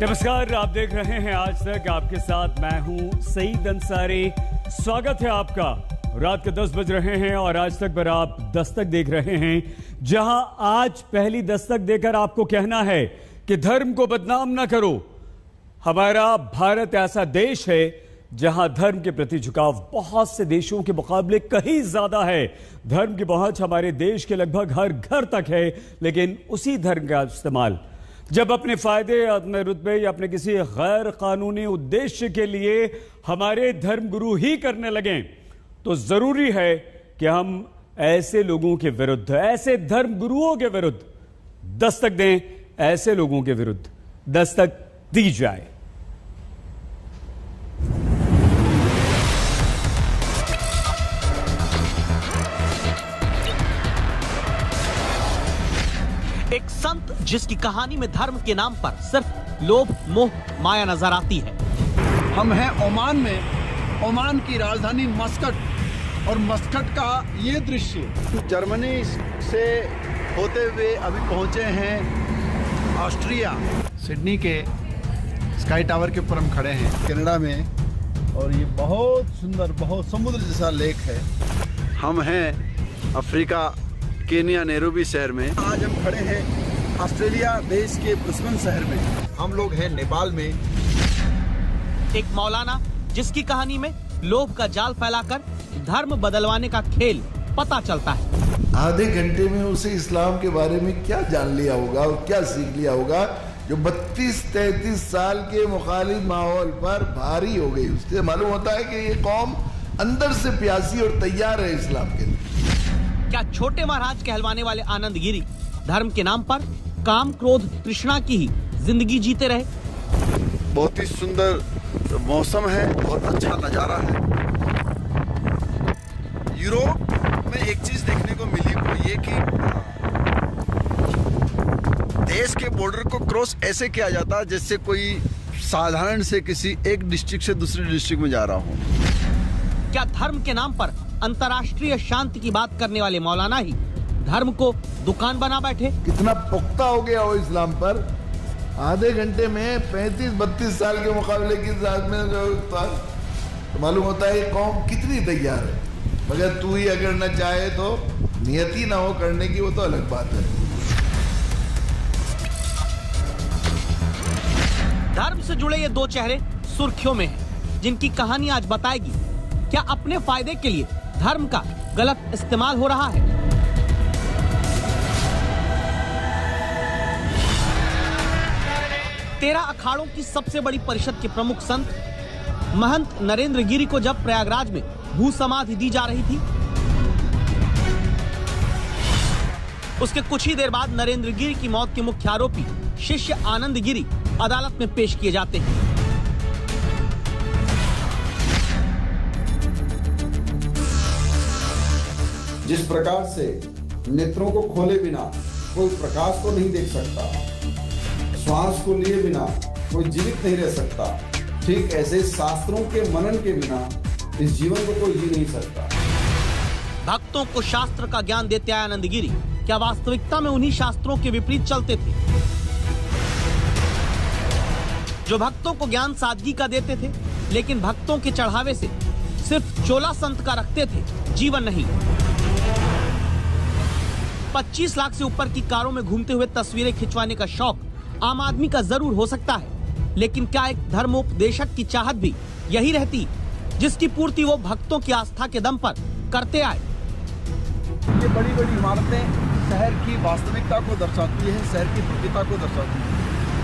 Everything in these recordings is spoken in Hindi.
नमस्कार, आप देख रहे हैं आज तक। आपके साथ मैं हूं सईद अंसारी। स्वागत है आपका। रात के 10 बज रहे हैं और आज तक पर आप दस्तक देख रहे हैं, जहां आज पहली दस्तक देकर आपको कहना है कि धर्म को बदनाम ना करो। हमारा भारत ऐसा देश है जहां धर्म के प्रति झुकाव बहुत से देशों के मुकाबले कहीं ज्यादा है। धर्म की पहुंच हमारे देश के लगभग हर घर तक है, लेकिन उसी धर्म का इस्तेमाल जब अपने फायदे, अपने रुतबे या अपने किसी गैर कानूनी उद्देश्य के लिए हमारे धर्मगुरु ही करने लगें, तो जरूरी है कि हम ऐसे लोगों के विरुद्ध, ऐसे धर्मगुरुओं के विरुद्ध दस्तक दें। ऐसे लोगों के विरुद्ध दस्तक दी जाए। एक संत जिसकी कहानी में धर्म के नाम पर सिर्फ लोभ, मोह, माया नजर आती है। हम हैं ओमान में, ओमान की राजधानी मस्कट, और मस्कट का ये दृश्य जर्मनी से होते हुए अभी पहुंचे हैं ऑस्ट्रिया। सिडनी के स्काई टावर के ऊपर हम खड़े हैं कनाडा में, और ये बहुत सुंदर, बहुत समुद्र जैसा लेक है। हम हैं अफ्रीका, केनिया नैरोबी शहर में। आज हम खड़े हैं ऑस्ट्रेलिया देश के ब्रिस्बेन शहर में। हम लोग हैं नेपाल में। एक मौलाना जिसकी कहानी में लोभ का जाल फैलाकर धर्म बदलवाने का खेल पता चलता है। आधे घंटे में उसे इस्लाम के बारे में क्या जान लिया होगा और क्या सीख लिया होगा, जो 32-33 साल के मुखालिफ माहौल पर भारी हो गई। उससे मालूम होता है कि ये कौम अंदर से प्यासी और तैयार है इस्लाम के लिए। क्या छोटे महाराज कहलवाने वाले आनंद गिरी धर्म के नाम पर काम, क्रोध, तृष्णा की ही जिंदगी जीते रहे? बहुत ही सुंदर मौसम है, बहुत अच्छा नजारा है। यूरोप में एक चीज देखने को मिली, वो ये कि देश के बॉर्डर को क्रॉस ऐसे किया जाता है जैसे कोई साधारण से किसी एक डिस्ट्रिक्ट से दूसरे डिस्ट्रिक्ट में जा रहा हो। क्या धर्म के नाम पर अंतर्राष्ट्रीय शांति की बात करने वाले मौलाना ही धर्म को दुकान बना बैठे? कितना पुख्ता हो गया हो इस्लाम पर। आधे घंटे में 35-32 साल के मुकाबले की साथ में तो मालूम होता है ये कौम कितनी तैयार है। मगर तू ही अगर न चाहे तो नियति ना हो करने की, वो तो अलग बात है। धर्म से जुड़े ये दो चेहरे सुर्खियों में हैं, जिनकी कहानी आज बताएगी क्या अपने फायदे के लिए धर्म का गलत इस्तेमाल हो रहा है। तेरह अखाड़ों की सबसे बड़ी परिषद के प्रमुख संत महंत नरेंद्र गिरी को जब प्रयागराज में भू समाधि दी जा रही थी, उसके कुछ ही देर बाद नरेंद्र गिरी की मौत के मुख्य आरोपी शिष्य आनंद गिरी अदालत में पेश किए जाते हैं। जिस प्रकार से नेत्रों को खोले बिना कोई प्रकाश को नहीं देख सकता, श्वास को लिए बिना कोई जीवित नहीं रह सकता, ठीक ऐसे शास्त्रों के मनन के बिना इस जीवन को कोई जी नहीं सकता। भक्तों को शास्त्र का ज्ञान देते आए आनंद गिरी क्या वास्तविकता में उन्हीं शास्त्रों के विपरीत चलते थे, जो भक्तों को ज्ञान सादगी का देते थे, लेकिन भक्तों के चढ़ावे से सिर्फ चोला संत का रखते थे, जीवन नहीं। 25 लाख से ऊपर की कारों में घूमते हुए तस्वीरें खिंचवाने का शौक आम आदमी का जरूर हो सकता है, लेकिन क्या एक धर्मोपदेशक की चाहत भी यही रहती जिसकी पूर्ति वो भक्तों की आस्था के दम पर करते आए? ये बड़ी बड़ी इमारतें शहर की वास्तविकता को दर्शाती है, शहर की प्रकृति को दर्शाती है।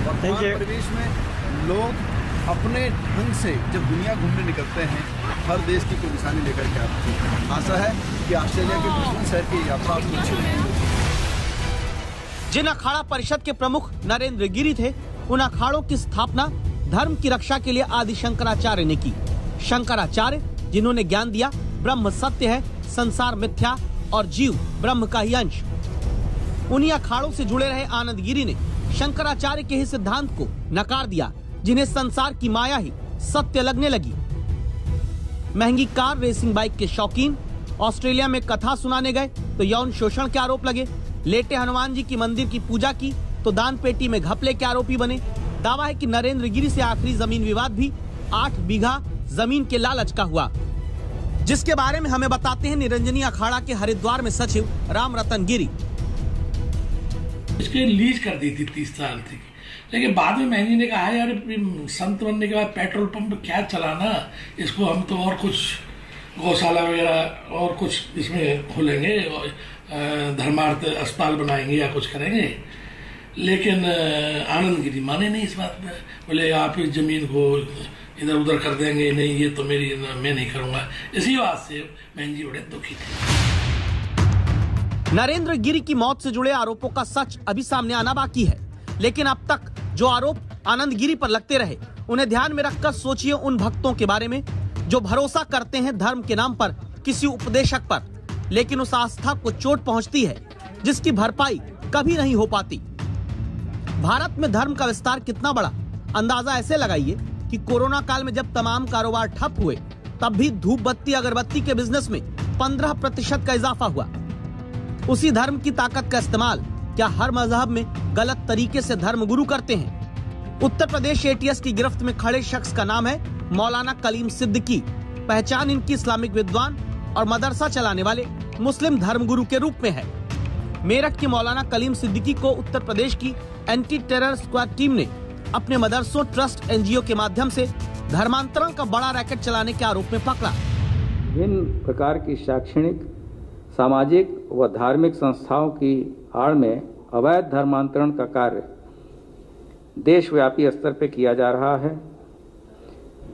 वर्तमान परिवेश में लोग अपने ढंग से जब दुनिया घूमने निकलते हैं, हर देश की कोई निशानी लेकर के आते हैं। आशा है कि ऑस्ट्रेलिया के ब्रिस्बेन शहर की यात्रा आपको अच्छी लगेगी। जिन अखाड़ा परिषद के प्रमुख नरेंद्र गिरी थे, उन अखाड़ों की स्थापना धर्म की रक्षा के लिए आदि शंकराचार्य ने की। शंकराचार्य जिन्होंने ज्ञान दिया ब्रह्म सत्य है, संसार मिथ्या और जीव ब्रह्म का ही अंश। उन्हीं अखाड़ों से जुड़े रहे आनंद गिरी ने शंकराचार्य के ही सिद्धांत को नकार दिया, जिन्हें संसार की माया ही सत्य लगने लगी। महंगी कार, रेसिंग बाइक के शौकीन ऑस्ट्रेलिया में कथा सुनाने गए तो यौन शोषण के आरोप लगे। लेटे हनुमान जी की मंदिर की पूजा की तो दान पेटी में घपले के आरोपी बने। दावा है कि नरेंद्र गिरी से आखिरी जमीन विवाद भी 8 बीघा जमीन के लालच का हुआ, जिसके बारे में हमें बताते हैं निरंजनी अखाड़ा के हरिद्वार में सचिव राम रतन गिरी। इसके लीज कर दी थी 30 साल तक, लेकिन बाद में महंगी ने कहा यार संत बनने के बाद पेट्रोल पंप क्या चलाना, इसको हम तो और कुछ गौशाला वगैरह और कुछ इसमें खोलेंगे, धर्मार्थ अस्पताल बनाएंगे या कुछ करेंगे। लेकिन आनंद गिरी माने नहीं इस बात में, बोले आप इस जमीन को इधर उधर कर देंगे, नहीं ये तो मेरी, मैं नहीं करूंगा। इसी बात से बहन जी बड़े दुखी थे। नरेंद्र गिरी की मौत से जुड़े आरोपों का सच अभी सामने आना बाकी है, लेकिन अब तक जो आरोप आनंद गिरी पर लगते रहे उन्हें ध्यान में रखकर सोचिए उन भक्तों के बारे में जो भरोसा करते हैं धर्म के नाम पर किसी उपदेशक पर, लेकिन उस आस्था को चोट पहुंचती है जिसकी भरपाई कभी नहीं हो पाती। भारत में धर्म का विस्तार कितना बड़ा, अंदाजा ऐसे लगाइए कि कोरोना काल में जब तमाम कारोबार ठप हुए तब भी धूप बत्ती अगरबत्ती के बिजनेस में 15% का इजाफा हुआ। उसी धर्म की ताकत का इस्तेमाल क्या हर मजहब में गलत तरीके से धर्म गुरु करते हैं? उत्तर प्रदेश ATS की गिरफ्त में खड़े शख्स का नाम है मौलाना कलीम सिद्दीकी। पहचान इनकी इस्लामिक विद्वान और मदरसा चलाने वाले मुस्लिम धर्मगुरु के रूप में है। मेरठ के मौलाना कलीम सिद्दीकी को उत्तर प्रदेश की एंटी टेरर स्क्वाड टीम ने अपने मदरसों, ट्रस्ट, NGO के माध्यम से धर्मांतरण का बड़ा रैकेट चलाने के आरोप में पकड़ा। विभिन्न प्रकार की शैक्षणिक, सामाजिक व धार्मिक संस्थाओं की आड़ में अवैध धर्मांतरण का कार्य देशव्यापी स्तर पर किया जा रहा है,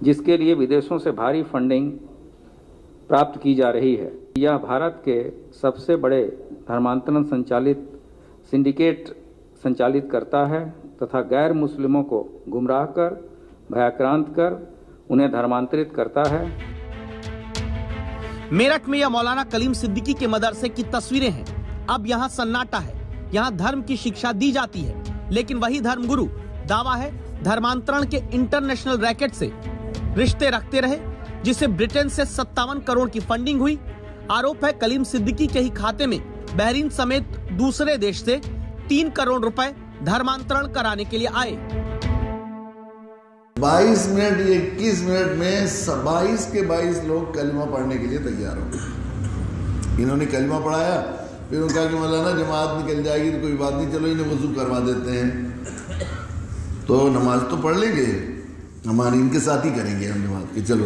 जिसके लिए विदेशों से भारी फंडिंग प्राप्त की जा रही है। यह भारत के सबसे बड़े धर्मांतरण संचालित सिंडिकेट संचालित करता है तथा गैर मुस्लिमों को गुमराह कर, भयाक्रांत कर उन्हें धर्मांतरित करता है। मेरठ में यह मौलाना कलीम सिद्दीकी के मदरसे की तस्वीरें हैं। अब यहाँ सन्नाटा है। यहाँ धर्म की शिक्षा दी जाती है, लेकिन वही धर्मगुरु दावा है धर्मांतरण के इंटरनेशनल रैकेट से रिश्ते रखते रहे, जिसे ब्रिटेन से 57 करोड़ की फंडिंग हुई। आरोप है कलीम सिद्दीकी के ही खाते में बहरीन समेत दूसरे देश से 3 करोड़ रुपए धर्मांतरण कराने के लिए आए। 22 मिनट 21 मिनट में 22 के 22 लोग कलमा पढ़ने के लिए तैयार हो गए। इन्होंने कलमा पढ़ाया, फिर उन्होंने कहा कि मौलाना जमात निकल जाएगी तो कोई बात नहीं, चलो इन्हें वजू करवा देते हैं, तो नमाज तो पढ़ लेंगे, हमारी इनके साथ ही करेंगे हम जमात की। चलो,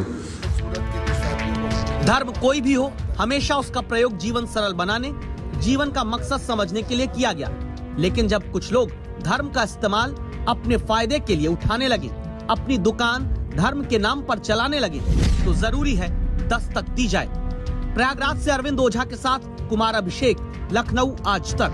धर्म कोई भी हो, हमेशा उसका प्रयोग जीवन सरल बनाने, जीवन का मकसद समझने के लिए किया गया। लेकिन जब कुछ लोग धर्म का इस्तेमाल अपने फायदे के लिए उठाने लगे, अपनी दुकान धर्म के नाम पर चलाने लगे, तो जरूरी है दस्तक दी जाए। प्रयागराज से अरविंद ओझा के साथ कुमार अभिषेक, लखनऊ आज तक।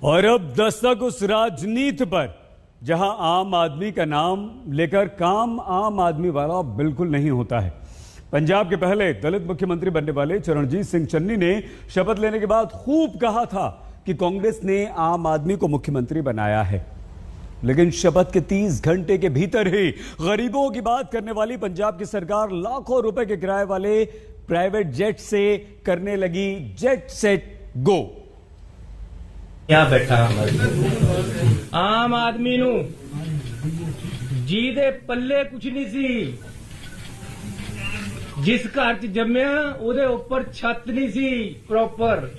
और अब दस्तक उस राजनीति पर जहां आम आदमी का नाम लेकर काम आम आदमी वाला बिल्कुल नहीं होता है। पंजाब के पहले दलित मुख्यमंत्री बनने वाले चरणजीत सिंह चन्नी ने शपथ लेने के बाद खूब कहा था कि कांग्रेस ने आम आदमी को मुख्यमंत्री बनाया है, लेकिन शपथ के 30 घंटे के भीतर ही गरीबों की बात करने वाली पंजाब की सरकार लाखों रुपए के किराए वाले प्राइवेट जेट से करने लगी जेट सेट गो। क्या बैठा आम आदमी नू जी दे पल्ले कुछ नहीं सी, जिस घर च जम्मिया उहदे उपर छत नहीं सी प्रॉपर।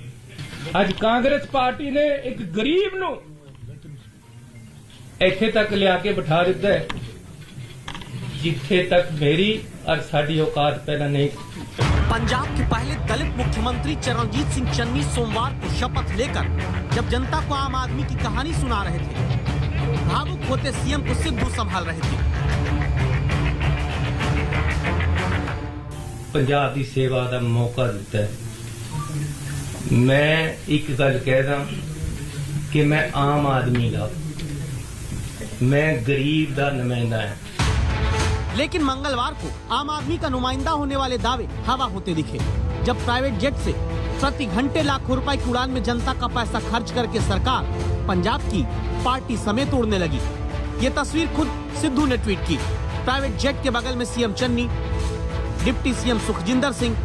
अज कांग्रेस पार्टी ने एक गरीब नू इत्थे तक लिया के बिठा दिता है जिथे तक मेरी और साडी औकात पहला नहीं। पंजाब के पहले दलित मुख्यमंत्री चरणजीत सिंह चन्नी सोमवार को शपथ लेकर जब जनता को आम आदमी की कहानी सुना रहे थे, भावुक होते सीएम को सिद्धू संभाल रहे थे। पंजाब की सेवा का मौका दिता है। मैं एक गल कहदा कि मैं आम आदमी का, मैं गरीब का नुमाइंदा है। लेकिन मंगलवार को आम आदमी का नुमाइंदा होने वाले दावे हवा होते दिखे, जब प्राइवेट जेट से प्रति घंटे लाखों रुपए की उड़ान में जनता का पैसा खर्च करके सरकार पंजाब की पार्टी समेत उड़ने लगी। ये तस्वीर खुद सिद्धू ने ट्वीट की। प्राइवेट जेट के बगल में CM Channi, deputy CM Sukhjinder Singh,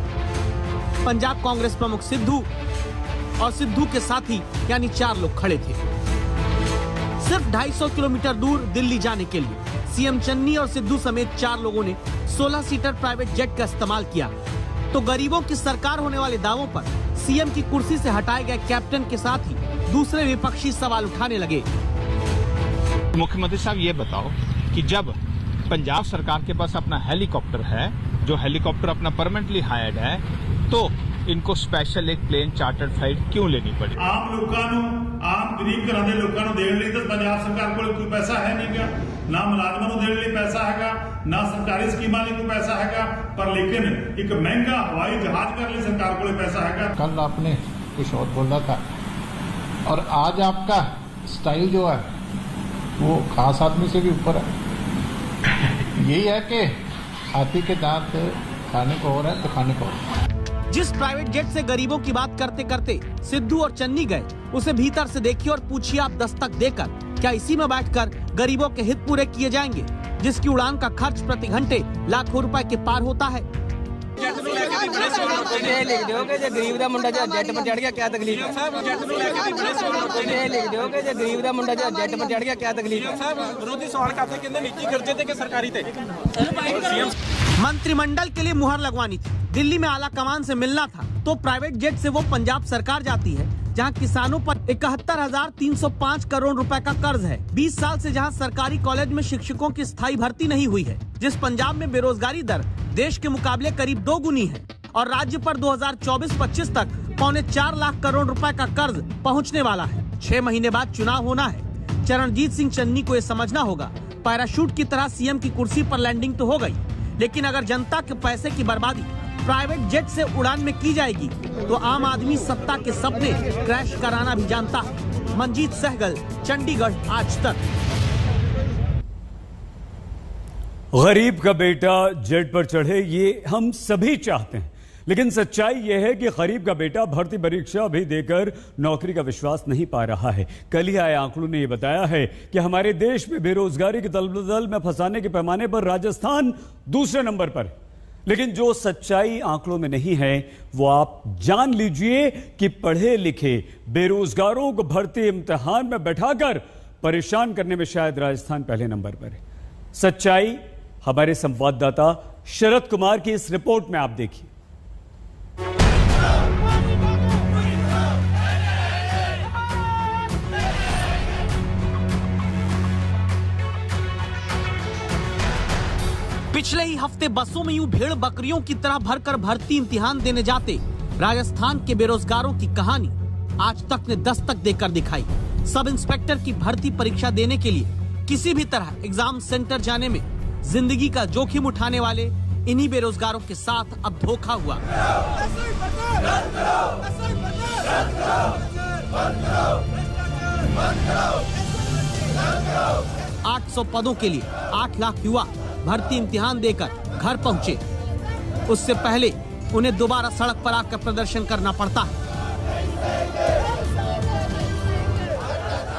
Punjab Congress प्रमुख सिद्धू और सिद्धू के साथी यानी 4 लोग खड़े थे। सिर्फ 250 किलोमीटर दूर दिल्ली जाने के लिए सीएम चन्नी और सिद्धू समेत 4 लोगों ने 16 सीटर प्राइवेट जेट का इस्तेमाल किया। तो गरीबों की सरकार होने वाले दावों पर सीएम की कुर्सी से हटाए गए कैप्टन के साथ ही दूसरे विपक्षी सवाल उठाने लगे। मुख्यमंत्री साहब ये बताओ कि जब पंजाब सरकार के पास अपना हेलीकॉप्टर है, जो हेलीकॉप्टर अपना परमानेंटली हायर्ड है, तो इनको स्पेशल एक प्लेन चार्टर्ड फ्लाइट क्यों लेनी पड़ी? आम लोगों आम गरीब घरों के लोगों को देने तो पंजाब सरकार को कोई पैसा है नहीं गा, ना मुलाजमान को देने पैसा है, ना सरकारी स्कीम लिए कोई पैसा है, पर लेकिन एक महंगा हवाई जहाज करने सरकार को पैसा है। कल आपने कुछ और बोला था और आज आपका स्टाइल जो है वो खास आदमी से भी ऊपर है। यही है कि हाथी के दांत खाने को और है तो खाने को और। जिस प्राइवेट जेट से गरीबों की बात करते करते सिद्धू और चन्नी गए, उसे भीतर से देखिए और पूछिए आप दस्तक देकर, क्या इसी में बैठकर गरीबों के हित पूरे किए जाएंगे, जिसकी उड़ान का खर्च प्रति घंटे लाखों रुपए के पार होता है। लिख दो कि गरीब का मुंडा जेट पर चढ़ गया क्या तकलीफ है। लिख दो कि गरीब का मुंडा जेट पर चढ़ गया क्या तकलीफ है। विरोधी सवाल करते कि निजी खर्चे थे कि सरकारी थे। मंत्रिमंडल के लिए मुहर लगवानी थी, दिल्ली में आला कमान से मिलना था, तो प्राइवेट जेट से वो पंजाब सरकार जाती है जहां किसानों पर 71,305 करोड़ रुपए का कर्ज है। 20 साल से जहां सरकारी कॉलेज में शिक्षकों की स्थायी भर्ती नहीं हुई है, जिस पंजाब में बेरोजगारी दर देश के मुकाबले करीब 2 गुनी है और राज्य पर 2024-25 तक 4.25 लाख करोड़ रुपए का कर्ज पहुंचने वाला है। 6 महीने बाद चुनाव होना है। चरणजीत सिंह चन्नी को ये समझना होगा, पैराशूट की तरह सीएम की कुर्सी पर लैंडिंग तो हो गई, लेकिन अगर जनता के पैसे की बर्बादी प्राइवेट जेट से उड़ान में की जाएगी तो आम आदमी सत्ता के सपने क्रैश कराना भी जानता है। मंजीत सहगल, चंडीगढ़, आज तक। गरीब का बेटा जेट पर चढ़े, ये हम सभी चाहते हैं, लेकिन सच्चाई यह है कि गरीब का बेटा भर्ती परीक्षा भी देकर नौकरी का विश्वास नहीं पा रहा है। कल ही आए आंकड़ों ने यह बताया है कि हमारे देश में बेरोजगारी के दलदल में फंसाने के पैमाने पर राजस्थान दूसरे नंबर पर है। लेकिन जो सच्चाई आंकड़ों में नहीं है वो आप जान लीजिए कि पढ़े लिखे बेरोजगारों को भर्ती इम्तिहान में बैठाकर परेशान करने में शायद राजस्थान पहले नंबर पर है। सच्चाई हमारे संवाददाता शरद कुमार की इस रिपोर्ट में आप देखिए। पिछले ही हफ्ते बसों में यूं भेड़ बकरियों की तरह भरकर भर्ती इम्तिहान देने जाते राजस्थान के बेरोजगारों की कहानी आज तक ने दस्तक देकर दिखाई। सब इंस्पेक्टर की भर्ती परीक्षा देने के लिए किसी भी तरह एग्जाम सेंटर जाने में जिंदगी का जोखिम उठाने वाले इन्हीं बेरोजगारों के साथ अब धोखा हुआ। 800 पदों के लिए 8 लाख युवा भर्ती इम्तिहान देकर घर पहुंचे। उससे पहले उन्हें दोबारा सड़क पर आकर प्रदर्शन करना पड़ता है,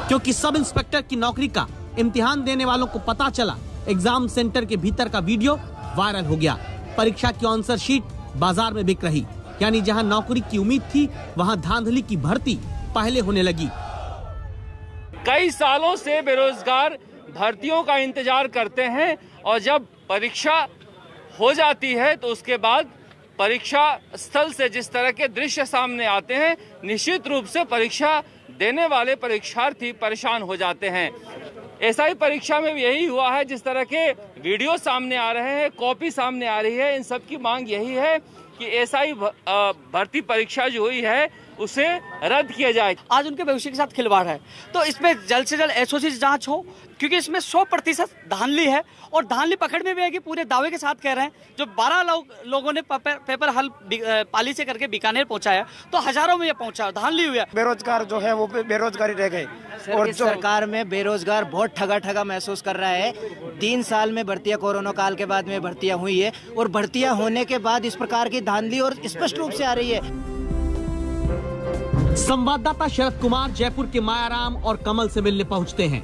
क्योंकि सब इंस्पेक्टर की नौकरी का इम्तिहान देने वालों को पता चला। एग्जाम सेंटर के भीतर का वीडियो वायरल हो गया। परीक्षा की आंसर शीट बाजार में बिक रही, यानी जहां नौकरी की उम्मीद थी वहां धांधली की भर्ती पहले होने लगी। कई सालों से बेरोजगार भर्तियों का इंतजार करते हैं और जब परीक्षा हो जाती है तो उसके बाद परीक्षा स्थल से जिस तरह के दृश्य सामने आते हैं, निश्चित रूप से परीक्षा देने वाले परीक्षार्थी परेशान हो जाते हैं। एसआई परीक्षा में भी यही हुआ है। जिस तरह के वीडियो सामने आ रहे हैं, कॉपी सामने आ रही है, इन सब की मांग यही है कि एसआई भर्ती परीक्षा जो हुई है उसे रद्द किया जाए। आज उनके भविष्य के साथ खिलवाड़ है, तो इसमें जल्द से जल्द एसओसी जांच हो, क्योंकि इसमें 100% धांधली है और धांधली पकड़ में भी है कि पूरे दावे के साथ कह रहे हैं। जो 12 लोगों ने पेपर हल पाली से करके बीकानेर पहुंचाया, तो हजारों में ये पहुंचा, धांधली हुई है। बेरोजगार जो है वो बेरोजगारी रह गए और सरकार में बेरोजगार बहुत ठगा महसूस कर रहा है। 3 साल में भर्तियां, कोरोना काल के बाद में भर्तियां हुई है और भर्तियां होने के बाद इस प्रकार की धांधली और स्पष्ट रूप से आ रही है। संवाददाता शरद कुमार जयपुर के मायाराम और कमल से मिलने पहुंचते हैं।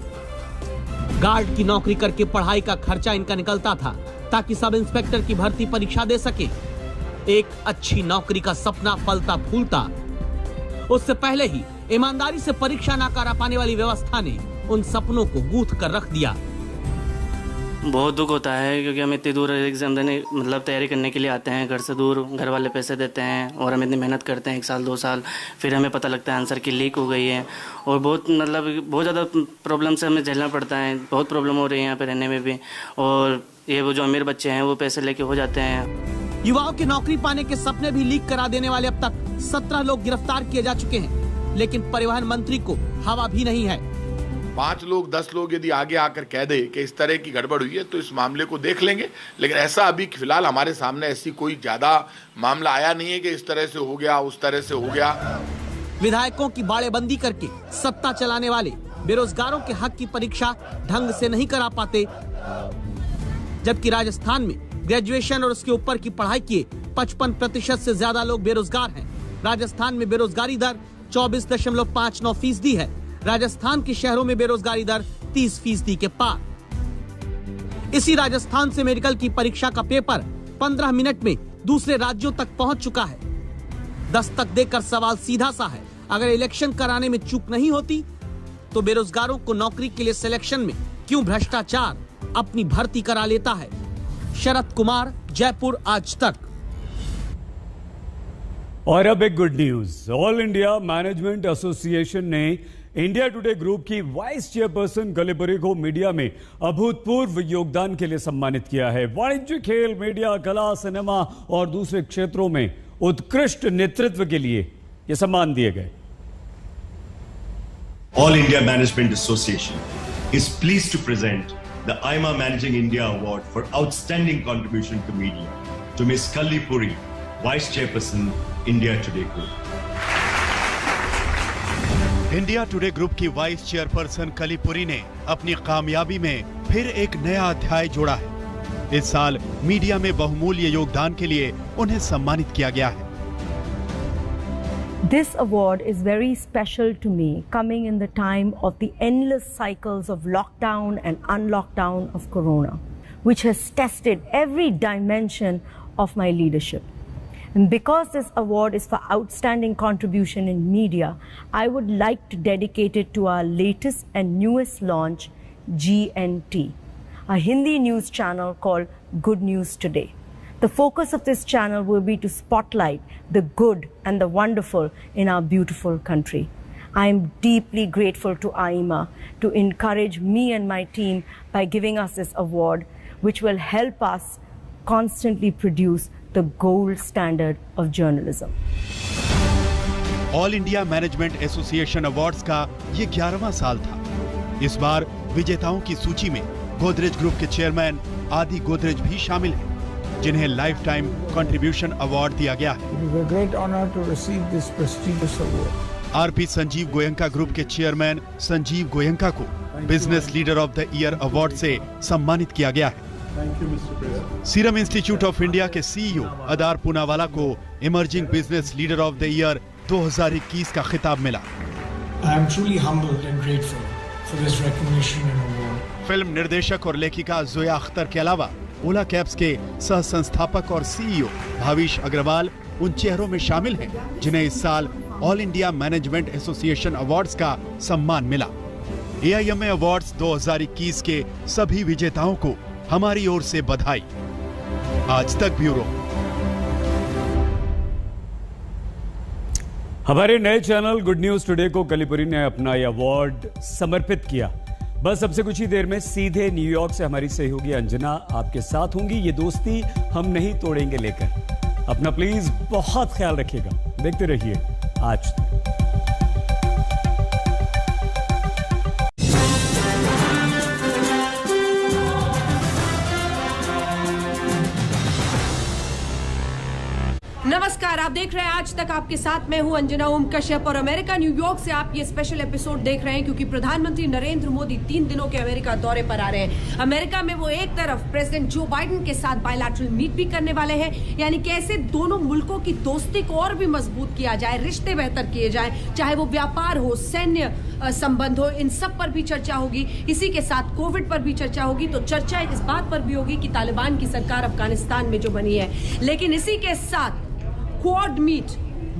गार्ड की नौकरी करके पढ़ाई का खर्चा इनका निकलता था ताकि सब इंस्पेक्टर की भर्ती परीक्षा दे सके। एक अच्छी नौकरी का सपना फलता फूलता। उससे पहले ही ईमानदारी से परीक्षा ना करा पाने वाली व्यवस्था ने उन सपनों को गूंथ कर रख दिया। बहुत दुख होता है क्योंकि हम इतनी दूर एग्जाम देने मतलब तैयारी करने के लिए आते हैं, घर से दूर, घर वाले पैसे देते हैं और हम इतनी मेहनत करते हैं 1 साल 2 साल, फिर हमें पता लगता है आंसर की लीक हो गई है और बहुत ज़्यादा प्रॉब्लम से हमें झेलना पड़ता है। बहुत प्रॉब्लम हो रही है यहाँ पे रहने में भी, और ये वो जो अमीर बच्चे हैं वो पैसे लेके हो जाते हैं। युवाओं के नौकरी पाने के सपने भी लीक करा देने वाले अब तक 17 लोग गिरफ्तार किए जा चुके हैं, लेकिन परिवहन मंत्री को हवा भी नहीं है। 5 लोग 10 लोग यदि आगे आकर कह दे कि इस तरह की गड़बड़ हुई है तो इस मामले को देख लेंगे, लेकिन ऐसा अभी फिलहाल हमारे सामने ऐसी कोई ज्यादा मामला आया नहीं है कि इस तरह से हो गया उस तरह से हो गया। विधायकों की बाड़ेबंदी करके सत्ता चलाने वाले बेरोजगारों के हक की परीक्षा ढंग से नहीं करा पाते, जबकि राजस्थान में ग्रेजुएशन और उसके ऊपर की पढ़ाई किए 55% से ज्यादा लोग बेरोजगार हैं। राजस्थान में बेरोजगारी दर 24.59% है। राजस्थान के शहरों में बेरोजगारी दर 30% के पार। इसी राजस्थान से मेडिकल की परीक्षा का पेपर 15 मिनट में दूसरे राज्यों तक पहुंच चुका है। दस्तक देकर सवाल सीधा सा है, अगर इलेक्शन कराने में चूक नहीं होती तो बेरोजगारों को नौकरी के लिए सिलेक्शन में क्यों भ्रष्टाचार अपनी भर्ती करा लेता है। शरद कुमार, जयपुर, आज तक। और अब एक good news, all India management association ने इंडिया टुडे ग्रुप की वाइस चेयरपर्सन कलिपुरी को मीडिया में अभूतपूर्व योगदान के लिए सम्मानित किया है। वाणिज्य, खेल, मीडिया, कला, सिनेमा और दूसरे क्षेत्रों में उत्कृष्ट नेतृत्व के लिए ये सम्मान दिए गए। All India Management Association is pleased to present the IMA Managing India Award for Outstanding Contribution to Media to Ms. Kallipuri, Vice Chairperson, India Today Group. India today group की वाइस चेयरपर्सन कलीपुरी ने अपनी कामयाबी में फिर एक नया अध्याय जोड़ा है। इस साल मीडिया में बहुमूल्य योगदान के लिए उन्हें सम्मानित किया गया है। This award is very special to me, coming in the time of the endless cycles of lockdown and unlockdown of Corona, which has tested every dimension of my leadership. And because this award is for outstanding contribution in media, I would like to dedicate it to our latest and newest launch, GNT, a Hindi news channel called Good News Today. The focus of this channel will be to spotlight the good and the wonderful in our beautiful country. I am deeply grateful to AIMA to encourage me and my team by giving us this award, which will help us constantly produce the gold standard of journalism. All India management association awards का ये 11वां साल था। इस बार विजेताओं की सूची में गोदरेज ग्रुप के चेयरमैन आदि गोदरेज भी शामिल हैं, जिन्हें लाइफ टाइम कंट्रीब्यूशन अवार्ड दिया गया है। Great honour to receive this prestigious award. RP Sanjeev Goenka group के चेयरमैन संजीव गोयंका को business leader of the year award से सम्मानित किया गया है। सीरम इंस्टीट्यूट ऑफ इंडिया के सीईओ अदार पूनावाला को emerging business leader of the year 2021 का खिताब मिला। I am truly humbled and grateful for this recognition and award. Film निर्देशक और लेखिका जोया अख्तर के अलावा ओला कैब्स के सह संस्थापक और सीईओ भाविश अग्रवाल उन चेहरों में शामिल हैं जिन्हें इस साल all India management association awards का सम्मान मिला। AIMA अवार्ड्स 2021 के सभी विजेताओं को हमारी ओर से बधाई। आज तक ब्यूरो। हमारे नए चैनल गुड न्यूज टुडे को कलिपुरी ने अपना यह अवार्ड समर्पित किया। बस अब से कुछ ही देर में सीधे न्यूयॉर्क से हमारी सहयोगी अंजना आपके साथ होंगी। ये दोस्ती हम नहीं तोड़ेंगे लेकर अपना प्लीज बहुत ख्याल रखिएगा। देखते रहिए आज तक। नमस्कार, आप देख रहे हैं आज तक। आपके साथ मैं हूं अंजना ओम कश्यप और अमेरिका न्यूयॉर्क से आप ये स्पेशल एपिसोड देख रहे हैं क्योंकि प्रधानमंत्री नरेंद्र मोदी 3 दिनों के अमेरिका दौरे पर आ रहे हैं। अमेरिका में वो एक तरफ प्रेसिडेंट जो बाइडेन के साथ बायलैटरल मीट भी करने वाले हैं, यानी कैसे दोनों मुल्कों की दोस्ती को और भी मजबूत किया जाए, रिश्ते बेहतर किए जाए, चाहे वो व्यापार हो, सैन्य संबंध हो, इन सब पर भी चर्चा होगी। इसी के साथ कोविड पर भी चर्चा होगी। तो चर्चा इस बात पर भी होगी कि तालिबान की सरकार अफगानिस्तान में जो बनी है, लेकिन इसी के साथ क्वाड मीट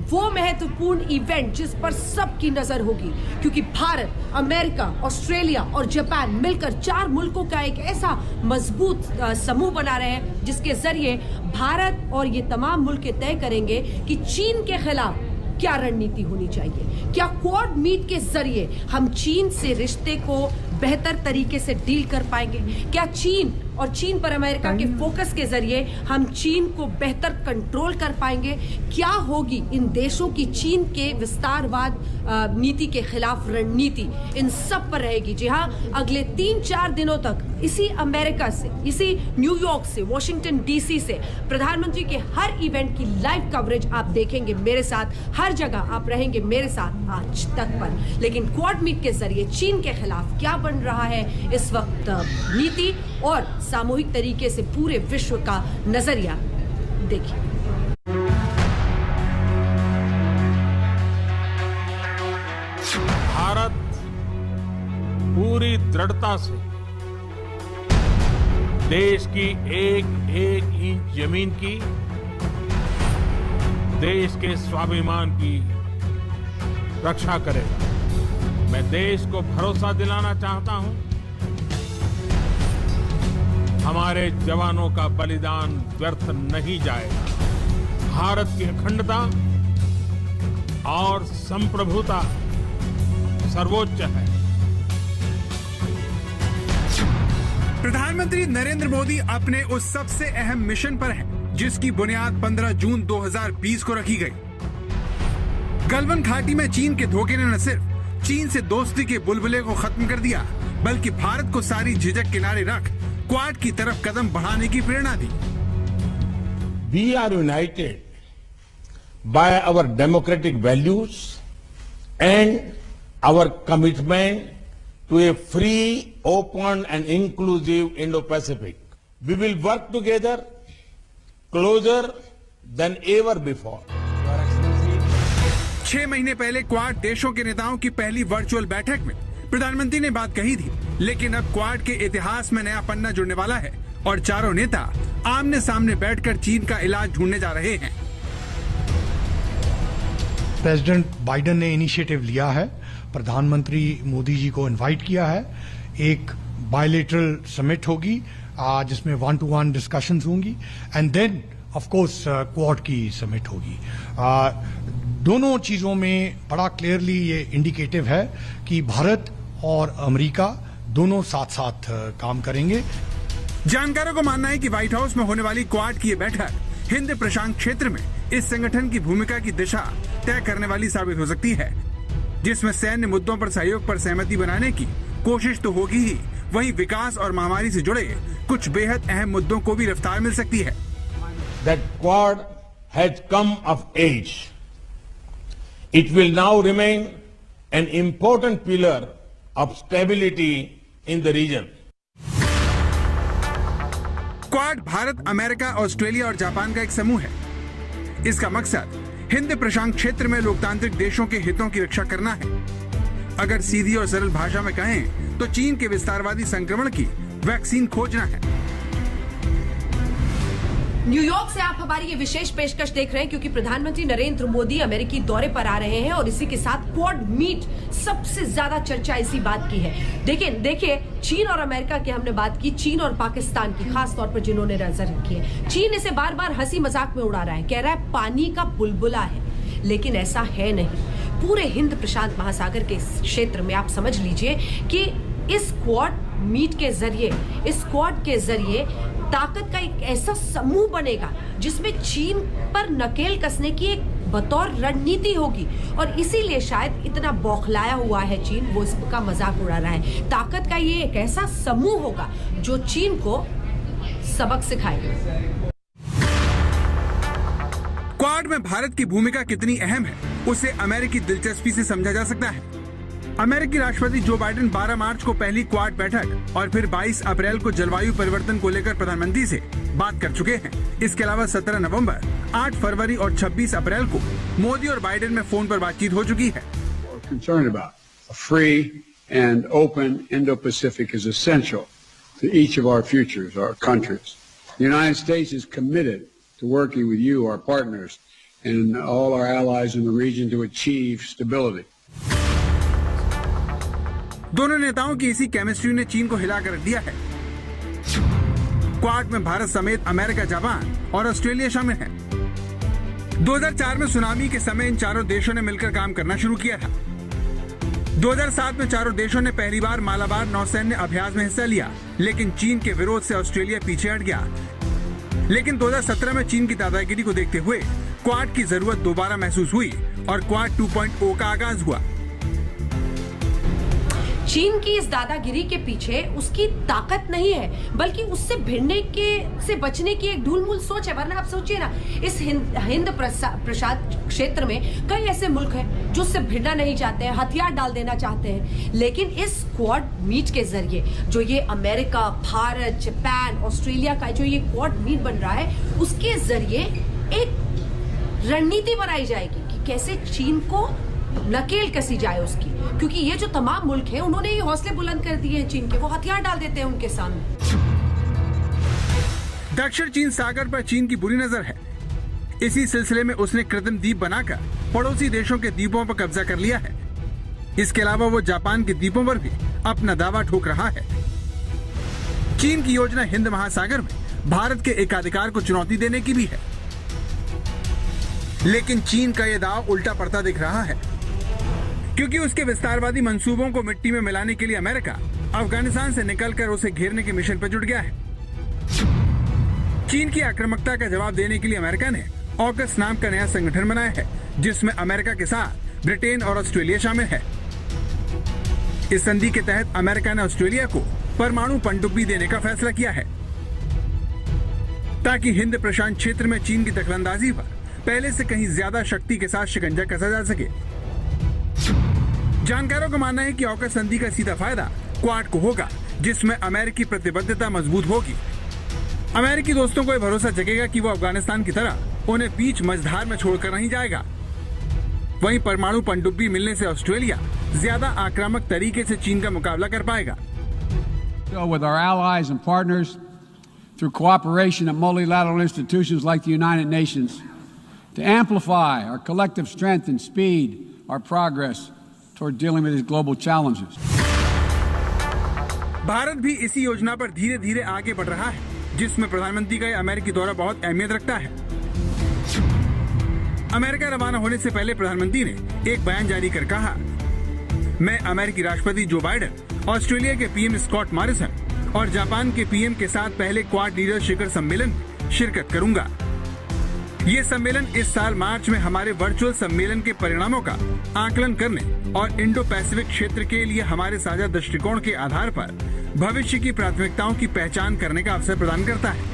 वो महत्वपूर्ण इवेंट जिस पर सबकी नजर होगी, क्योंकि भारत, अमेरिका, ऑस्ट्रेलिया और जापान मिलकर 4 मुल्कों का एक ऐसा मजबूत समूह बना रहे हैं जिसके जरिए भारत और ये तमाम मुल्क तय करेंगे कि चीन के खिलाफ क्या रणनीति होनी चाहिए। क्या क्वाड मीट के जरिए हम चीन से रिश्ते को बेहतर तरीके से डील कर पाएंगे? क्या चीन और चीन पर अमेरिका के फोकस के जरिए हम चीन को बेहतर कंट्रोल कर पाएंगे? क्या होगी इन देशों की चीन के विस्तारवाद नीति के खिलाफ रणनीति? इन सब पर रहेगी। जी हाँ, अगले 3-4 दिनों तक इसी अमेरिका से, इसी न्यूयॉर्क से, वॉशिंगटन डीसी से प्रधानमंत्री के हर इवेंट की लाइव कवरेज आप देखेंगे मेरे साथ। हर जगह आप रहेंगे मेरे साथ आज तक पर। लेकिन क्वाड मीट के जरिए चीन के खिलाफ क्या बन रहा है इस वक्त नीति और सामूहिक तरीके से पूरे विश्व का नजरिया देखिए। भारत पूरी दृढ़ता से देश की एक इंच जमीन की, देश के स्वाभिमान की रक्षा करेगा। मैं देश को भरोसा दिलाना चाहता हूं, हमारे जवानों का बलिदान व्यर्थ नहीं जाएगा। भारत की अखंडता और संप्रभुता सर्वोच्च है। प्रधानमंत्री नरेंद्र मोदी अपने उस सबसे अहम मिशन पर हैं, जिसकी बुनियाद 15 जून 2020 को रखी गई। गलवान घाटी में चीन के धोखे ने न सिर्फ चीन से दोस्ती के बुलबुले को खत्म कर दिया, बल्कि भारत को सारी झिझक किनारे रख क्वाड की तरफ कदम बढ़ाने की प्रेरणा दी। We are united by our democratic values and our commitment to a free, open and inclusive Indo-Pacific. We will work together closer than ever before. 6 महीने पहले क्वाड देशों के नेताओं की पहली वर्चुअल बैठक में प्रधानमंत्री ने बात कही थी, लेकिन अब क्वाड के इतिहास में नया पन्ना जुड़ने वाला है और चारों नेता आमने सामने बैठकर चीन का इलाज ढूंढने जा रहे हैं। प्रेसिडेंट बाइडेन ने इनिशिएटिव लिया है, प्रधानमंत्री मोदी जी को इनवाइट किया है। एक बायलैटरल समिट होगी जिसमें 1-to-1 डिस्कशंस होंगी and then of course Quad की समिट होगी। दोनों चीजों में बड़ा क्लियरली ये इंडिकेटिव है कि भारत और अमेरिका दोनों साथ साथ काम करेंगे। जानकारों को मानना है कि व्हाइट हाउस में होने वाली क्वाड की ये बैठक हिंद प्रशांत क्षेत्र में इस संगठन की भूमिका की दिशा तय करने वाली साबित हो सकती है, जिसमें सैन्य मुद्दों पर सहयोग पर सहमति बनाने की कोशिश तो होगी ही, वहीं विकास और महामारी से जुड़े कुछ बेहद अहम मुद्दों को भी रफ्तार मिल सकती है। That Quad has come of age. It will now remain an important pillar of stability in the region. Quad Bharat, America, Australia और जापान का एक समूह है। इसका मकसद हिंद प्रशांत क्षेत्र में लोकतांत्रिक देशों के हितों की रक्षा करना है। अगर सीधी और सरल भाषा में कहें तो चीन के विस्तारवादी संक्रमण की वैक्सीन खोजना है। न्यूयॉर्क से आप हमारी ये विशेष पेशकश देख रहे हैं क्योंकि प्रधानमंत्री नरेंद्र मोदी अमेरिकी दौरे पर आ रहे हैं और इसी के साथ क्वाड मीट सबसे ज्यादा चर्चा इसी बात की है। देखिए चीन और अमेरिका की हमने बात की, चीन और पाकिस्तान की खास तौर पर जिन्होंने नजर रखी है। चीन इसे बार बार हंसी मजाक में उड़ा रहा है, कह रहा है पानी का बुलबुला है, लेकिन ऐसा है नहीं। पूरे हिंद प्रशांत महासागर के क्षेत्र में आप समझ लीजिए कि इस क्वाड मीट के जरिए, इस क्वाड के जरिए ताकत का एक ऐसा समूह बनेगा जिसमें चीन पर नकेल कसने की एक बतौर रणनीति होगी और इसीलिए शायद इतना बौखलाया हुआ है चीन, वो इसका मजाक उड़ा रहा है। ताकत का ये एक ऐसा समूह होगा जो चीन को सबक सिखाएगा। क्वाड में भारत की भूमिका कितनी अहम है उसे अमेरिकी दिलचस्पी से समझा जा सकता है। अमेरिकी राष्ट्रपति जो बाइडेन 12 मार्च को पहली क्वाड बैठक और फिर 22 अप्रैल को जलवायु परिवर्तन को लेकर प्रधानमंत्री से बात कर चुके हैं। इसके अलावा 17 नवंबर, 8 फरवरी और 26 अप्रैल को मोदी और बाइडेन में फोन पर बातचीत हो चुकी है। Concerned about a free and open Indo-Pacific is essential to each of our futures, our countries. The United States is committed to working with you, our partners, and all our allies in the region to achieve stability. दोनों नेताओं की इसी केमिस्ट्री ने चीन को हिलाकर रख दिया है। क्वाड में भारत समेत अमेरिका, जापान और ऑस्ट्रेलिया शामिल हैं। 2004 में सुनामी के समय इन चारों देशों ने मिलकर काम करना शुरू किया था। 2007 में चारों देशों ने पहली बार मालाबार नौसैन्य अभ्यास में हिस्सा लिया, लेकिन चीन के विरोध से ऑस्ट्रेलिया पीछे हट गया। लेकिन 2017 में चीन की दादागिरी को देखते हुए क्वाड की जरूरत दोबारा महसूस हुई और क्वाड 2.0 का आगाज हुआ। चीन की इस दादागिरी के पीछे उसकी ताकत नहीं है, बल्कि उससे भिड़ने से बचने की एक ढूलमूल सोच है। वरना आप सोचिए ना, इस हिंद प्रशांत क्षेत्र में कई ऐसे मुल्क हैं जो उससे भिड़ना नहीं चाहते हैं, हथियार डाल देना चाहते हैं। लेकिन इस क्वाड मीट के जरिए जो ये अमेरिका, भारत, जापान, ऑस्ट्रेलिया का जो ये क्वाड मीट बन रहा है, उसके जरिए एक रणनीति बनाई जाएगी कि कैसे चीन को नकेल कसी जाए उसकी, क्योंकि ये जो तमाम मुल्क हैं उन्होंने ये हौसले बुलंद कर दिए हैं चीन के, वो हथियार डाल देते हैं उनके सामने। दक्षिण चीन सागर पर चीन की बुरी नजर है। इसी सिलसिले में उसने कृत्रिम द्वीप बनाकर पड़ोसी देशों के द्वीपों पर कब्जा कर लिया है। इसके अलावा वो जापान के द्वीपों पर भी अपना दावा ठोक रहा है। चीन की योजना हिंद महासागर में भारत के एकाधिकार को चुनौती देने की भी है, लेकिन चीन का यह दाव उल्टा पड़ता दिख रहा है, क्योंकि उसके विस्तारवादी मंसूबों को मिट्टी में मिलाने के लिए अमेरिका अफगानिस्तान से निकलकर उसे घेरने के मिशन पर जुट गया है। चीन की आक्रामकता का जवाब देने के लिए अमेरिका ने ऑकस नाम का नया संगठन बनाया है, जिसमें अमेरिका के साथ ब्रिटेन और ऑस्ट्रेलिया शामिल है। इस संधि के तहत अमेरिका ने ऑस्ट्रेलिया को परमाणु पनडुब्बी देने का फैसला किया है, ताकि हिंद प्रशांत क्षेत्र में चीन की दखलंदाजी पर पहले से कहीं ज्यादा शक्ति के साथ शिकंजा कसा जा सके। जानकारों का मानना है कि ऑकस संधि का सीधा फायदा क्वाड को होगा, जिसमें अमेरिकी प्रतिबद्धता मजबूत होगी। अमेरिकी दोस्तों को यह भरोसा जगेगा कि वो अफगानिस्तान की तरह उन्हें बीच मझधार में छोड़कर नहीं जाएगा। वहीं परमाणु पनडुब्बी मिलने से ऑस्ट्रेलिया ज्यादा आक्रामक तरीके से चीन का मुकाबला कर पाएगा। With our allies and partners through cooperation at multilateral institutions like the United Nations to amplify our collective strength and speed our progress toward dealing with these global challenges. Bharat भी इसी योजना पर धीरे धीरे आगे बढ़ रहा है, जिसमें प्रधानमंत्री का अमेरिकी दौरा बहुत अहमियत रखता है। अमेरिका रवाना होने से पहले प्रधानमंत्री ने एक बयान जारी कर कहा, मैं अमेरिकी राष्ट्रपति जो बाइडेन, ऑस्ट्रेलिया के पीएम स्कॉट मॉरिसन और जापान के पीएम के साथ पहले क्वाड लीडर शिखर सम्मेलन में शिरकत करूंगा। ये सम्मेलन इस साल मार्च में हमारे वर्चुअल सम्मेलन के परिणामों का आकलन करने और इंडो पैसिफिक क्षेत्र के लिए हमारे साझा दृष्टिकोण के आधार पर भविष्य की प्राथमिकताओं की पहचान करने का अवसर प्रदान करता है।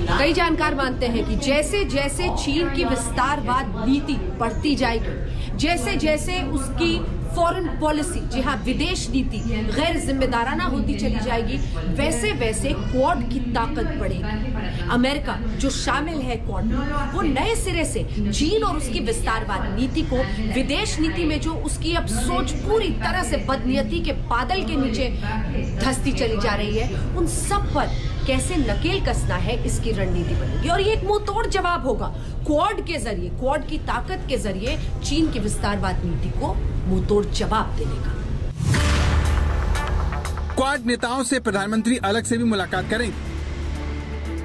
कई जानकार मानते हैं कि जैसे जैसे चीन की विस्तारवाद नीति बढ़ती जाएगी, जैसे जैसे उसकी फॉरेन पॉलिसी, जी हाँ विदेश नीति गैर जिम्मेदाराना होती चली जाएगी, वैसे वैसे क्वाड की ताकत बढ़ेगी। अमेरिका जो शामिल है क्वाड में, वो नए सिरे से चीन और उसकी विस्तारवाद नीति को, विदेश नीति में जो उसकी अब सोच पूरी तरह से बदनीयती के बादल के नीचे धंसती चली जा रही है, उन सब पर कैसे नकेल कसना है, इसकी रणनीति बनेगी। और ये एक मुंहतोड़ जवाब होगा क्वाड के जरिए, क्वाड की ताकत के जरिए चीन की विस्तारवाद नीति को मुंहतोड़ जवाब देने का। क्वाड नेताओं से प्रधानमंत्री अलग से भी मुलाकात करेंगे।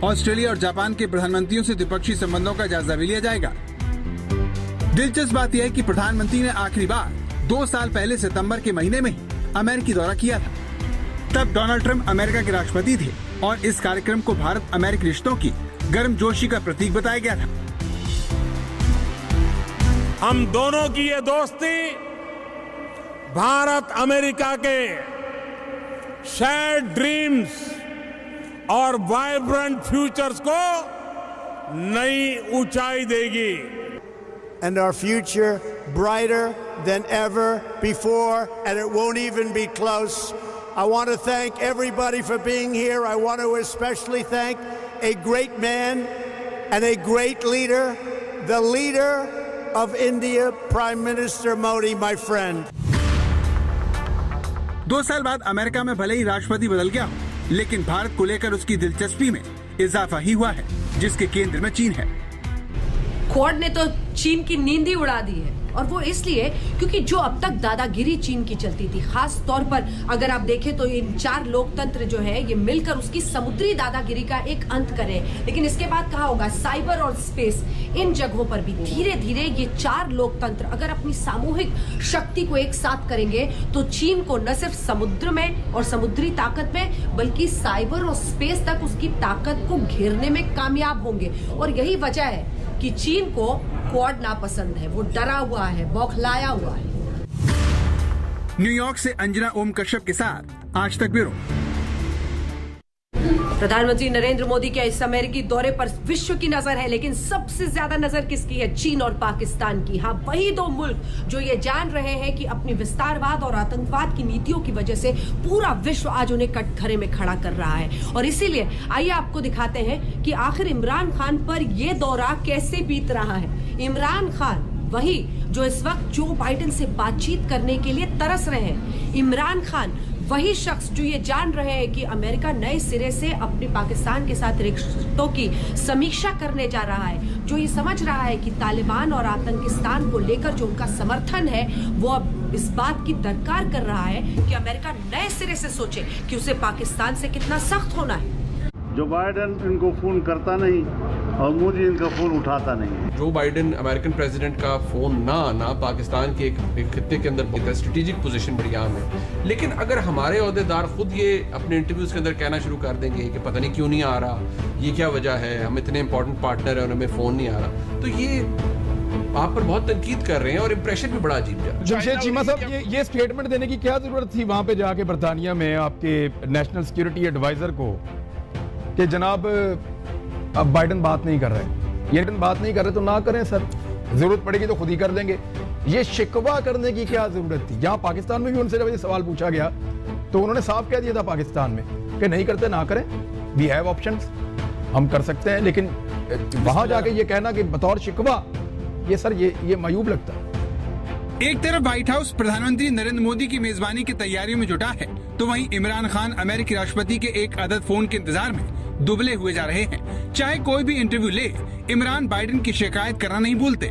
ऑस्ट्रेलिया और जापान के प्रधानमंत्रियों से द्विपक्षीय संबंधों का जायजा भी लिया जाएगा। दिलचस्प बात यह है कि प्रधानमंत्री ने आखिरी बार 2 साल पहले सितंबर के महीने में ही अमेरिकी दौरा किया था। तब डोनाल्ड ट्रंप अमेरिका के राष्ट्रपति थे और इस कार्यक्रम को भारत अमेरिकी रिश्तों की गर्मजोशी का प्रतीक बताया गया था। हम दोनों की ये दोस्ती भारत अमेरिका के शेयर्ड ड्रीम्स और वाइब्रेंट फ्यूचर्स को नई ऊंचाई देगी। And our future brighter than ever before, and it won't even be close. I want to thank everybody for being here. I want to especially thank a great man and a great leader, the leader of India, Prime Minister Modi, my friend. 2 साल बाद अमेरिका में भले ही राष्ट्रपति बदल गया, लेकिन भारत को लेकर उसकी दिलचस्पी में इजाफा ही हुआ है, जिसके केंद्र में चीन है। क्वाड ने तो चीन की नींद ही उड़ा दी है, और वो इसलिए क्योंकि जो अब तक दादागिरी चीन की चलती थी, खास तौर पर अगर आप देखें तो इन 4 लोकतंत्र जो है ये मिलकर उसकी समुद्री दादागिरी का एक अंत करें। लेकिन इसके बाद कहा होगा साइबर और स्पेस, इन जगहों पर भी धीरे धीरे ये 4 लोकतंत्र अगर अपनी सामूहिक शक्ति को एक साथ करेंगे तो चीन को न सिर्फ समुद्र में और समुद्री ताकत में बल्कि साइबर और स्पेस तक उसकी ताकत को घेरने में कामयाब होंगे। और यही वजह है कि चीन को क्वाड नापसंद है, वो डरा हुआ है, बौखलाया हुआ है। न्यूयॉर्क से अंजना ओम कश्यप के साथ आज तक ब्यूरो। प्रधानमंत्री नरेंद्र मोदी के इस अमेरिकी दौरे पर विश्व की नजर है, लेकिन सबसे ज्यादा नजर किसकी है? चीन और पाकिस्तान की। हाँ, वही 2 मुल्क जो ये जान रहे हैं कि अपनी विस्तारवाद और आतंकवाद की नीतियों की वजह से पूरा विश्व आज उन्हें कटघरे में खड़ा कर रहा है। और इसीलिए आइए आपको दिखाते हैं कि आखिर इमरान खान पर यह दौरा कैसे बीत रहा है। इमरान खान वही जो इस वक्त जो बाइडेन से बातचीत करने के लिए तरस रहे हैं। इमरान खान वही शख्स जो ये जान रहे हैं कि अमेरिका नए सिरे से अपने पाकिस्तान के साथ रिश्तों की समीक्षा करने जा रहा है, जो ये समझ रहा है कि तालिबान और आतंकिस्तान को लेकर जो उनका समर्थन है वो अब इस बात की दरकार कर रहा है कि अमेरिका नए सिरे से सोचे कि उसे पाकिस्तान से कितना सख्त होना है। जो बाइडेन इनको फोन करता नहीं और मोदी इनका फोन उठाता नहीं। जो बाइडेन अमेरिकन प्रेसिडेंट का फोन ना आना पाकिस्तान के एक खित्ते के अंदर स्ट्रेटेजिक पोजीशन बड़ी आम है। लेकिन अगर हमारे ओहदेदार खुद ये अपने इंटरव्यूज के अंदर कहना शुरू कर देंगे कि पता नहीं क्यों नहीं आ रहा, ये क्या वजह है, हम इतने इंपॉर्टेंट पार्टनर है और हमें फोन नहीं आ रहा, तो ये आप पर बहुत तनकीद कर रहे हैं और इंप्रेशन भी बड़ा अजीब जा। जमशेद चीमा साहब, ये स्टेटमेंट देने की क्या जरूरत थी वहां पे जाके बरतानिया में आपके नेशनल सिक्योरिटी एडवाइजर को कि जनाब अब बाइडेन बात नहीं कर रहे, ये बात नहीं कर रहे तो ना करें सर, जरूरत पड़ेगी तो खुद ही कर लेंगे। ये शिकवा करने की क्या जरूरत थी? यहाँ पाकिस्तान में भी उनसे जब ये सवाल पूछा गया तो उन्होंने साफ कह दिया था पाकिस्तान में कि नहीं करते ना करें, वी हैव ऑप्शंस, हम कर सकते हैं। लेकिन वहां जाके ये कहना कि बतौर शिकवा, ये सर ये मायूब लगता है। एक तरफ व्हाइट हाउस प्रधानमंत्री नरेंद्र मोदी की मेजबानी की तैयारियों में जुटा है, तो वहीं इमरान खान अमेरिकी राष्ट्रपति के एक अदद फोन के इंतजार में दुबले हुए जा रहे हैं। चाहे कोई भी इंटरव्यू ले, इमरान बाइडेन की शिकायत करना नहीं भूलते।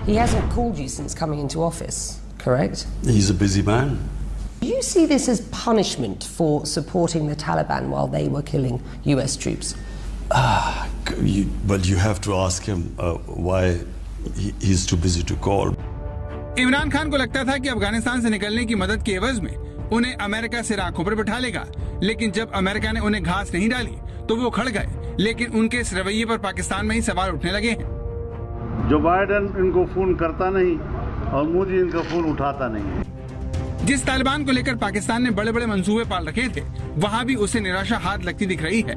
He hasn't called you since coming into office, correct? He's a busy man. Do you see this as punishment for supporting the Taliban while they were killing US troops? But you have to ask him why he's too busy to call. Imran Khan को लगता था कि अफगानिस्तान से निकलने की मदद के एवज में उन्हें अमेरिका सिर आंखों पर बिठा लेगा, लेकिन जब अमेरिका ने उन्हें घास नहीं डाली तो वो खड़ गए। लेकिन उनके इस रवैये पर पाकिस्तान में ही सवाल उठने लगे हैं। जो बाइडेन इनको फोन करता नहीं और मोदी इनका फोन उठाता नहीं। जिस तालिबान को लेकर पाकिस्तान ने बड़े बड़े मंसूबे पाल रखे थे, वहाँ भी उसे निराशा हाथ लगती दिख रही है।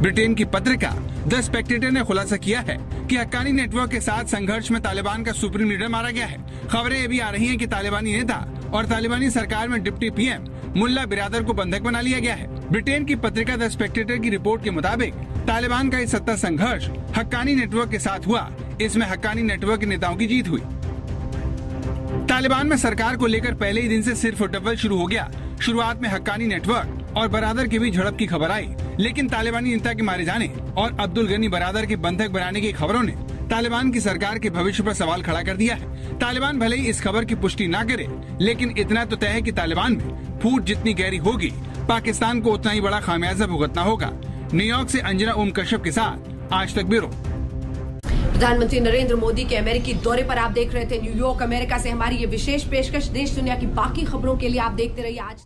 ब्रिटेन की पत्रिका द स्पेक्टेटर ने खुलासा किया है कि हक्कानी नेटवर्क के साथ संघर्ष में तालिबान का सुप्रीम लीडर मारा गया है। खबरें ये भी आ रही हैं कि तालिबानी नेता और तालिबानी सरकार में डिप्टी पीएम मुल्ला बिरादर को बंधक बना लिया गया है। ब्रिटेन की पत्रिका द स्पेक्टेटर की रिपोर्ट के मुताबिक तालिबान का ये सत्ता संघर्ष हक्कानी नेटवर्क के साथ हुआ। इसमें हक्कानी नेटवर्क के नेताओं की जीत हुई। तालिबान में सरकार को लेकर पहले ही दिन से सिर फुटबॉल शुरू हो गया। शुरुआत में हक्कानी नेटवर्क और बरादर के बीच झड़प की खबर आई, लेकिन तालिबानी नेता के मारे जाने और अब्दुल गनी बरादर के बंधक बनाने की खबरों ने तालिबान की सरकार के भविष्य पर सवाल खड़ा कर दिया है। तालिबान भले ही इस खबर की पुष्टि ना करे, लेकिन इतना तो तय है कि तालिबान में फूट जितनी गहरी होगी, पाकिस्तान को उतना ही बड़ा खामियाजा भुगतना होगा। न्यूयॉर्क से अंजना ओम कश्यप के साथ आज तक ब्यूरो। प्रधानमंत्री नरेंद्र मोदी के अमेरिकी दौरे पर आप देख रहे थे न्यूयॉर्क अमेरिका से हमारी ये विशेष पेशकश। देश दुनिया की बाकी खबरों के लिए आप देखते रहिए आज।